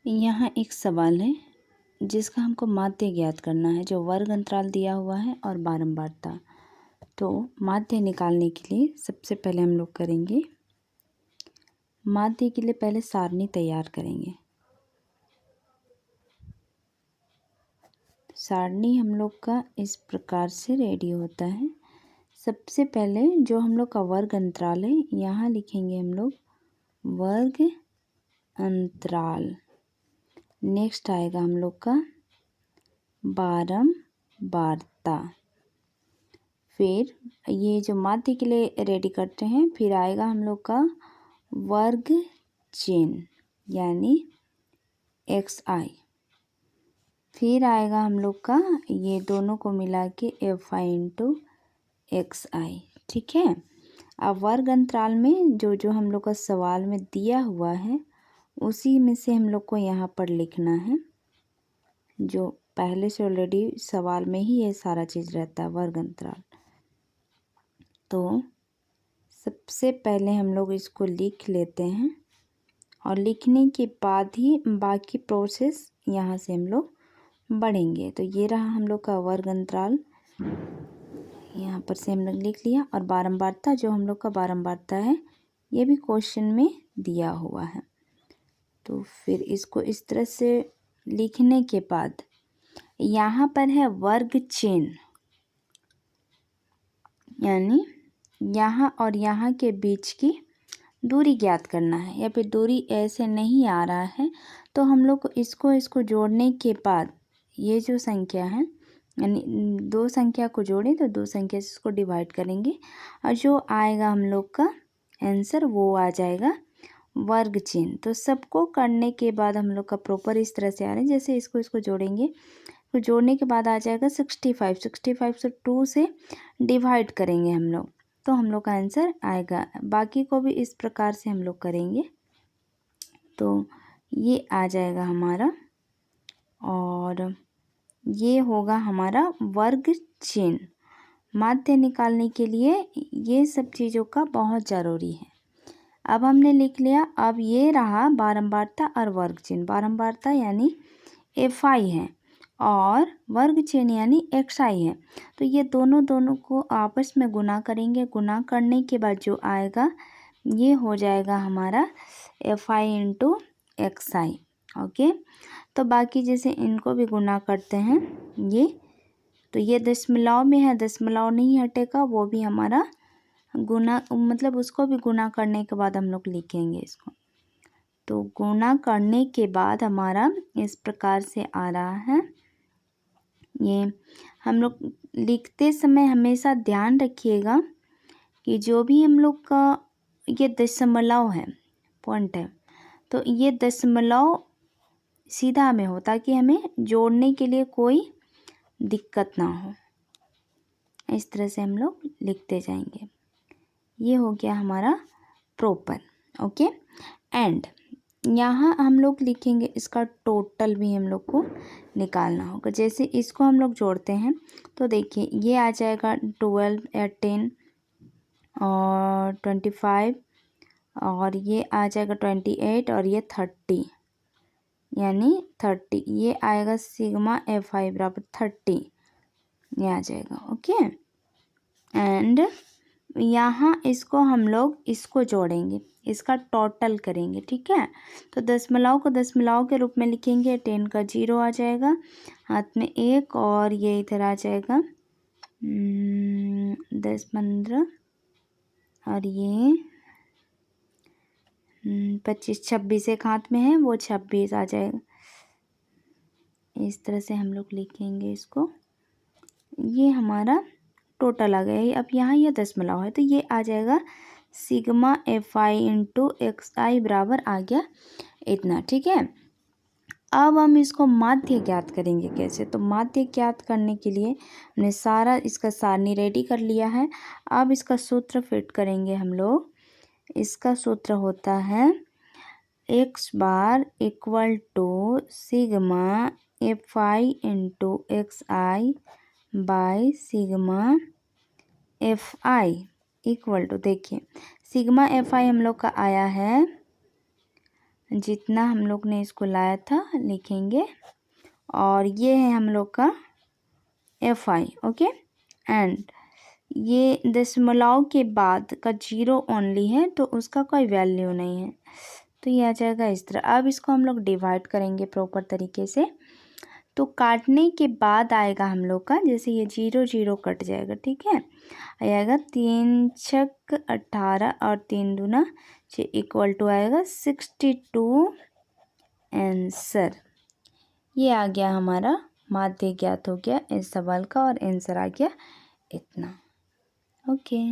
यहाँ एक सवाल है जिसका हमको माध्य ज्ञात करना है, जो वर्ग अंतराल दिया हुआ है और बारंबारता। तो माध्य निकालने के लिए सबसे पहले हम लोग करेंगे, माध्य के लिए पहले सारणी तैयार करेंगे। सारणी हम लोग का इस प्रकार से रेडी होता है। सबसे पहले जो हम लोग का वर्ग अंतराल है, यहाँ लिखेंगे हम लोग वर्ग अंतराल। नेक्स्ट आएगा हम लोग का बारंबारता। फिर ये जो माध्य के लिए रेडी करते हैं, फिर आएगा हम लोग का वर्ग चिन्ह यानी xi। फिर आएगा हम लोग का ये दोनों को मिला के fi इंटू xi। ठीक है। अब वर्ग अंतराल में जो जो हम लोग का सवाल में दिया हुआ है, उसी में से हम लोग को यहाँ पर लिखना है। जो पहले से ऑलरेडी सवाल में ही ये सारा चीज़ रहता है, वर्ग अंतराल। तो सबसे पहले हम लोग इसको लिख लेते हैं और लिखने के बाद ही बाकी प्रोसेस यहाँ से हम लोग बढ़ेंगे। तो ये रहा हम लोग का वर्ग अंतराल, यहाँ पर से हम लोग लिख लिया। और बारंबारता, जो हम लोग का बारंबारता है, ये भी क्वेश्चन में दिया हुआ है। तो फिर इसको इस तरह से लिखने के बाद यहाँ पर है वर्ग चिन्ह, यानी यहाँ और यहाँ के बीच की दूरी ज्ञात करना है। या फिर दूरी ऐसे नहीं आ रहा है तो हम लोग इसको जोड़ने के बाद ये जो संख्या है, यानी दो संख्या को जोड़ें तो दो संख्या से इसको डिवाइड करेंगे और जो आएगा हम लोग का आंसर वो आ जाएगा वर्ग चिन्ह। तो सबको करने के बाद हम लोग का प्रॉपर इस तरह से आ रहा है, जैसे इसको जोड़ेंगे तो जोड़ने के बाद आ जाएगा 65। 65 से 2 से डिवाइड करेंगे हम लोग तो हम लोग का आंसर आएगा। बाकी को भी इस प्रकार से हम लोग करेंगे तो ये आ जाएगा हमारा, और ये होगा हमारा वर्ग चिन्ह। माध्य निकालने के लिए ये सब चीज़ों का बहुत ज़रूरी है। अब हमने लिख लिया। अब ये रहा बारंबारता और वर्ग चिन्ह। बारंबारता यानी fi है और वर्ग चिन्ह यानी xi है। तो ये दोनों को आपस में गुना करेंगे। गुना करने के बाद जो आएगा ये हो जाएगा हमारा fi इंटू xi। ओके। तो बाकी जैसे इनको भी गुना करते हैं ये, तो ये दशमलव में है, दशमलव नहीं हटेगा, वो भी हमारा गुना, मतलब उसको भी गुना करने के बाद हम लोग लिखेंगे इसको। तो गुना करने के बाद हमारा इस प्रकार से आ रहा है। ये हम लोग लिखते समय हमेशा ध्यान रखिएगा कि जो भी हम लोग का ये दशमलव है, पॉइंट है, तो ये दशमलव सीधा में हो ताकि हमें जोड़ने के लिए कोई दिक्कत ना हो। इस तरह से हम लोग लिखते जाएंगे। ये हो गया हमारा प्रॉपर। ओके। एंड यहाँ हम लोग लिखेंगे इसका टोटल भी हम लोग को निकालना होगा। जैसे इसको हम लोग जोड़ते हैं तो देखिए ये आ जाएगा 12 या 10 और 25 और ये आ जाएगा 28 और ये 30 यानी 30। ये आएगा सिग्मा fi बराबर 30, ये आ जाएगा। ओके। एंड यहाँ इसको हम लोग इसको जोड़ेंगे, इसका टोटल करेंगे। ठीक है। तो दशमलव को दशमलव के रूप में लिखेंगे। 10 का 0 आ जाएगा, हाथ में 1, और ये इधर आ जाएगा 10 15 और ये 25 26 एक हाथ में है, वो 26 आ जाएगा। इस तरह से हम लोग लिखेंगे इसको। ये हमारा टोटल आ गया। अब यहाँ ये दशमलव है तो ये आ जाएगा सिग्मा fi इंटू xi बराबर आ गया इतना। ठीक है। अब हम इसको माध्य ज्ञात करेंगे कैसे। तो माध्य ज्ञात करने के लिए हमने सारा इसका सारणी रेडी कर लिया है। अब इसका सूत्र फिट करेंगे हम लोग। इसका सूत्र होता है x bar equal to sigma fi into xi by sigma fi equal to, देखिए सिग्मा fi हम लोग का आया है जितना हम लोग ने इसको लाया था लिखेंगे, और ये है हम लोग का FI। ओके, एंड ये दशमलव के बाद का 0 ओनली है तो उसका कोई वैल्यू नहीं है, तो ये आ जाएगा इस तरह। अब इसको हम लोग डिवाइड करेंगे प्रॉपर तरीके से, तो काटने के बाद आएगा हम लोग का, जैसे ये 0 0 कट जाएगा, ठीक है, आएगा 3 छक 18 और 3 दूना 6 इक्वल टू आएगा 62 आंसर। ये आ गया हमारा माध्य ज्ञात हो गया इस सवाल का, और आंसर आ गया इतना। ओके।